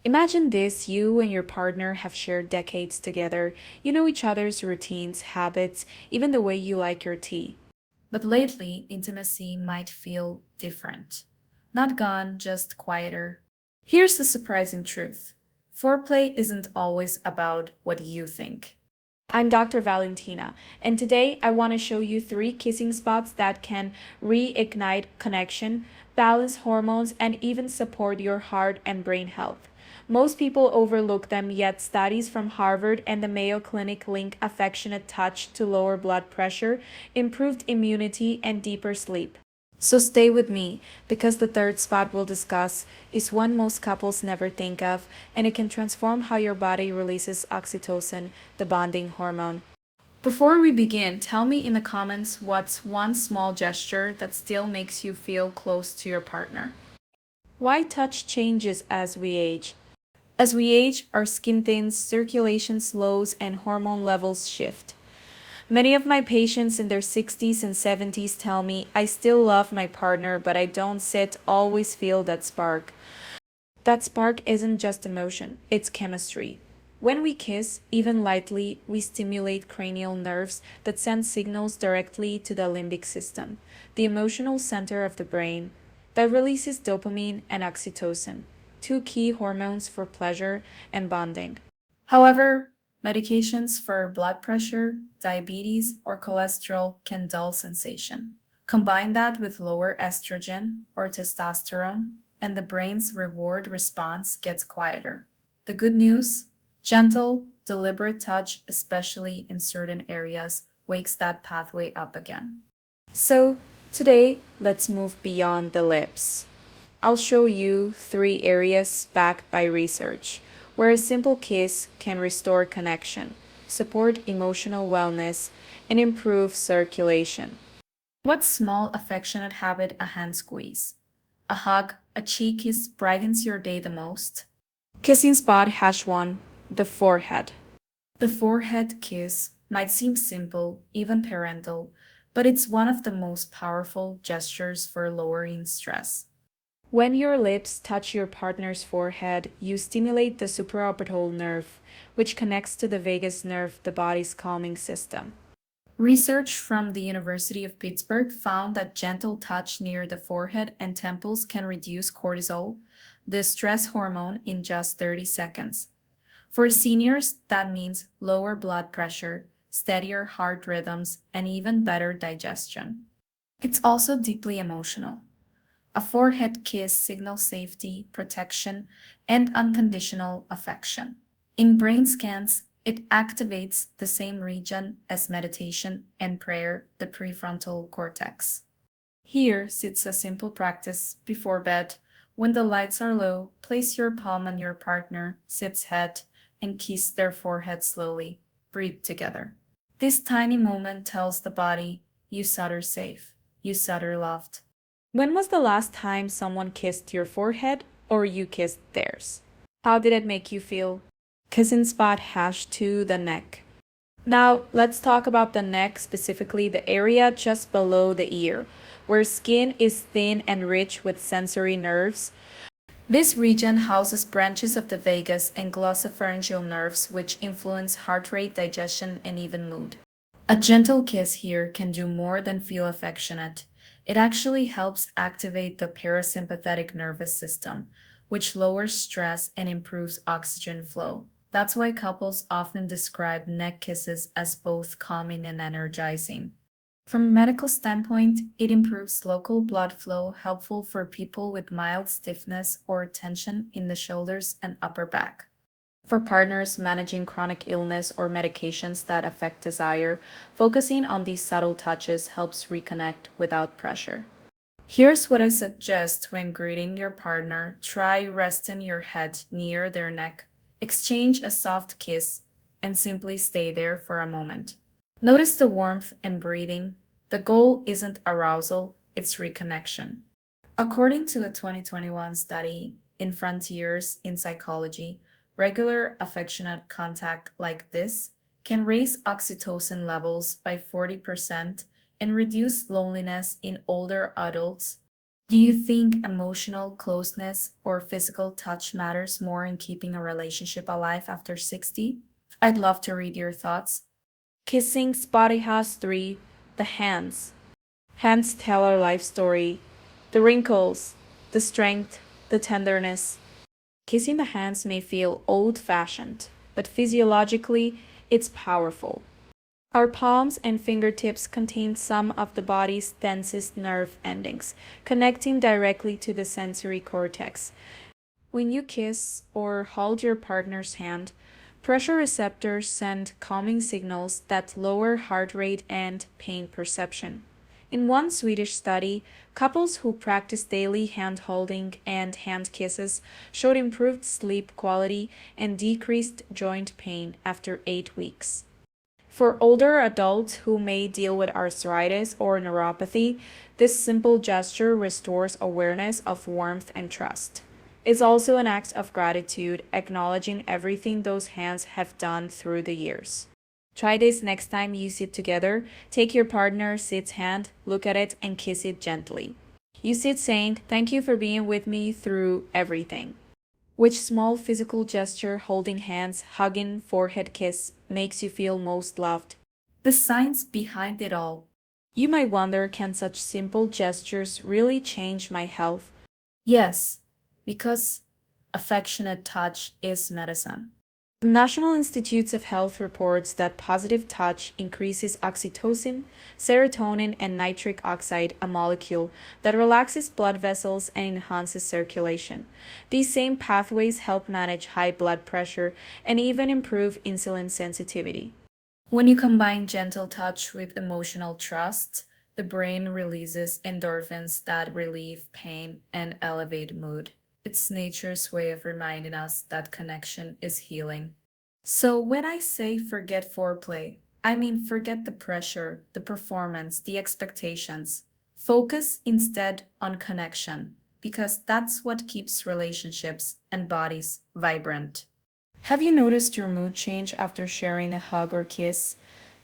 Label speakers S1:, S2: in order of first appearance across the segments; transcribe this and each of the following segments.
S1: Imagine this: you and your partner have shared decades together. You know each other's routines, habits, even the way you like your tea. But lately, intimacy might feel different. Not gone, just quieter. Here's the surprising truth: foreplay isn't always about what you think. I'm Dr. Valentina, and today I want to show you three kissing spots that can reignite connection, balance hormones, and even support your heart and brain health. Most people overlook them, yet studies from Harvard and the Mayo Clinic link affectionate touch to lower blood pressure, improved immunity, and deeper sleep. So stay with me, because the third spot we'll discuss is one most couples never think of, and it can transform how your body releases oxytocin, the bonding hormone. Before we begin, tell me in the comments what's one small gesture that still makes you feel close to your partner. Why touch changes as we age? As we age, our skin thins, circulation slows, and hormone levels shift. Many of my patients in their 60s and 70s tell me, I still love my partner, but I don't always feel that spark. That spark isn't just emotion, it's chemistry. When we kiss, even lightly, we stimulate cranial nerves that send signals directly to the limbic system, the emotional center of the brain, that releases dopamine and oxytocin, two key hormones for pleasure and bonding. However, medications for blood pressure, diabetes, or cholesterol can dull sensation. Combine that with lower estrogen or testosterone, and the brain's reward response gets quieter. The good news: gentle, deliberate touch, especially in certain areas, wakes that pathway up again. So, today, let's move beyond the lips. I'll show you three areas backed by research where a simple kiss can restore connection, support emotional wellness, and improve circulation. What small affectionate habit a hand squeeze, a hug, a cheek kiss brightens your day the most? Kissing spot hash one: the forehead. The forehead kiss might seem simple, even parental, but it's one of the most powerful gestures for lowering stress. When your lips touch your partner's forehead, you stimulate the supraorbital nerve, which connects to the vagus nerve, the body's calming system. Research from the University of Pittsburgh found that gentle touch near the forehead and temples can reduce cortisol, the stress hormone, in just 30 seconds. For seniors, that means lower blood pressure, steadier heart rhythms, and even better digestion. It's also deeply emotional. A forehead kiss signals safety, protection, and unconditional affection. In brain scans, it activates the same region as meditation and prayer, the prefrontal cortex. Here sits a simple practice before bed. When the lights are low, place your palm on your partner, sit's head, and kiss their forehead slowly. Breathe together. This tiny moment tells the body, you are safe, you are loved. When was the last time someone kissed your forehead or you kissed theirs? How did it make you feel? Kissing spot hash to the neck. Now, let's talk about the neck, specifically the area just below the ear, where skin is thin and rich with sensory nerves. This region houses branches of the vagus and glossopharyngeal nerves, which influence heart rate, digestion, and even mood. A gentle kiss here can do more than feel affectionate. It actually helps activate the parasympathetic nervous system, which lowers stress and improves oxygen flow. That's why couples often describe neck kisses as both calming and energizing. From a medical standpoint, it improves local blood flow, helpful for people with mild stiffness or tension in the shoulders and upper back. For partners managing chronic illness or medications that affect desire, focusing on these subtle touches helps reconnect without pressure. Here's what I suggest when greeting your partner: try resting your head near their neck, exchange a soft kiss, and simply stay there for a moment. Notice the warmth and breathing. The goal isn't arousal, it's reconnection. According to a 2021 study in Frontiers in Psychology, regular affectionate contact like this can raise oxytocin levels by 40% and reduce loneliness in older adults. Do you think emotional closeness or physical touch matters more in keeping a relationship alive after 60? I'd love to read your thoughts. Kissing Spotty has 3. The hands. Hands tell our life story. The wrinkles, the strength, the tenderness. Kissing the hands may feel old fashioned, but physiologically, it's powerful. Our palms and fingertips contain some of the body's densest nerve endings, connecting directly to the sensory cortex. When you kiss or hold your partner's hand, pressure receptors send calming signals that lower heart rate and pain perception. In one Swedish study, couples who practiced daily hand holding and hand kisses showed improved sleep quality and decreased joint pain after 8 weeks. For older adults who may deal with arthritis or neuropathy, this simple gesture restores awareness of warmth and trust. It's also an act of gratitude, acknowledging everything those hands have done through the years. Try this next time you sit together. Take your partner sit's hand, look at it, and kiss it gently. Use it saying, "Thank you for being with me through everything." Which small physical gesture, holding hands, hugging, forehead kiss, makes you feel most loved? The science behind it all. You might wonder, can such simple gestures really change my health? Yes, because affectionate touch is medicine. The National Institutes of Health reports that positive touch increases oxytocin, serotonin, and nitric oxide, a molecule that relaxes blood vessels and enhances circulation. These same pathways help manage high blood pressure and even improve insulin sensitivity. When you combine gentle touch with emotional trust, the brain releases endorphins that relieve pain and elevate mood. It's nature's way of reminding us that connection is healing. So when I say forget foreplay, I mean forget the pressure, the performance, the expectations. Focus instead on connection, because that's what keeps relationships and bodies vibrant. Have you noticed your mood change after sharing a hug or kiss?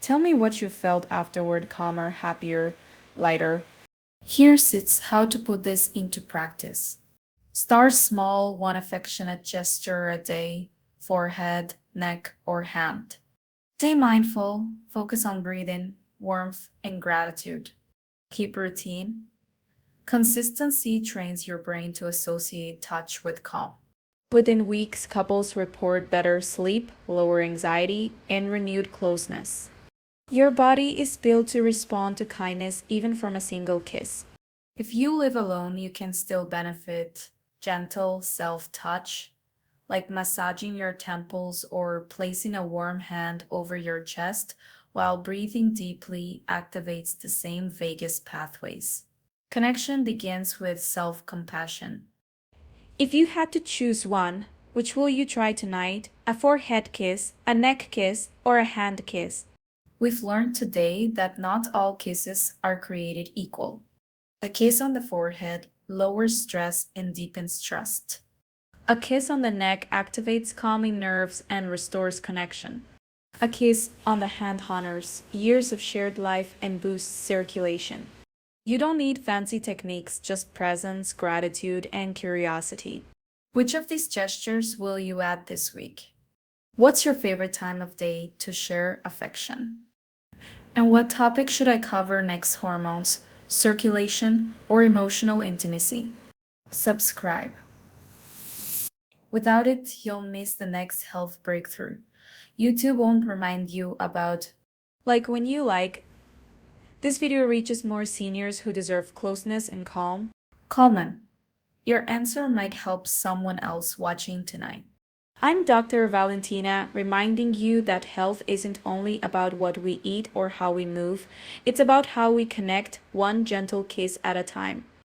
S1: Tell me what you felt afterward: calmer, happier, lighter. Here's how to put this into practice. Start small, one affectionate gesture a day, forehead, neck, or hand. Stay mindful, focus on breathing, warmth, and gratitude. Keep routine. Consistency trains your brain to associate touch with calm. Within weeks, couples report better sleep, lower anxiety, and renewed closeness. Your body is built to respond to kindness even from a single kiss. If you live alone, you can still benefit. Gentle self-touch, like massaging your temples or placing a warm hand over your chest while breathing deeply, activates the same vagus pathways. Connection begins with self-compassion. If you had to choose one, which will you try tonight? A forehead kiss, a neck kiss, or a hand kiss? We've learned today that not all kisses are created equal. A kiss on the forehead lowers stress and deepens trust. A kiss on the neck activates calming nerves and restores connection. A kiss on the hand honors years of shared life and boosts circulation. You don't need fancy techniques, just presence, gratitude, and curiosity. Which of these gestures will you add this week? What's your favorite time of day to share affection? And what topic should I cover next? Hormones, circulation, or emotional intimacy? Subscribe. Without it, you'll miss the next health breakthrough. YouTube won't remind you about when you like. This video reaches more seniors who deserve closeness and calm. Calm. Your answer might help someone else watching tonight. I'm Dr. Valentina, reminding you that health isn't only about what we eat or how we move. It's about how we connect, one gentle kiss at a time.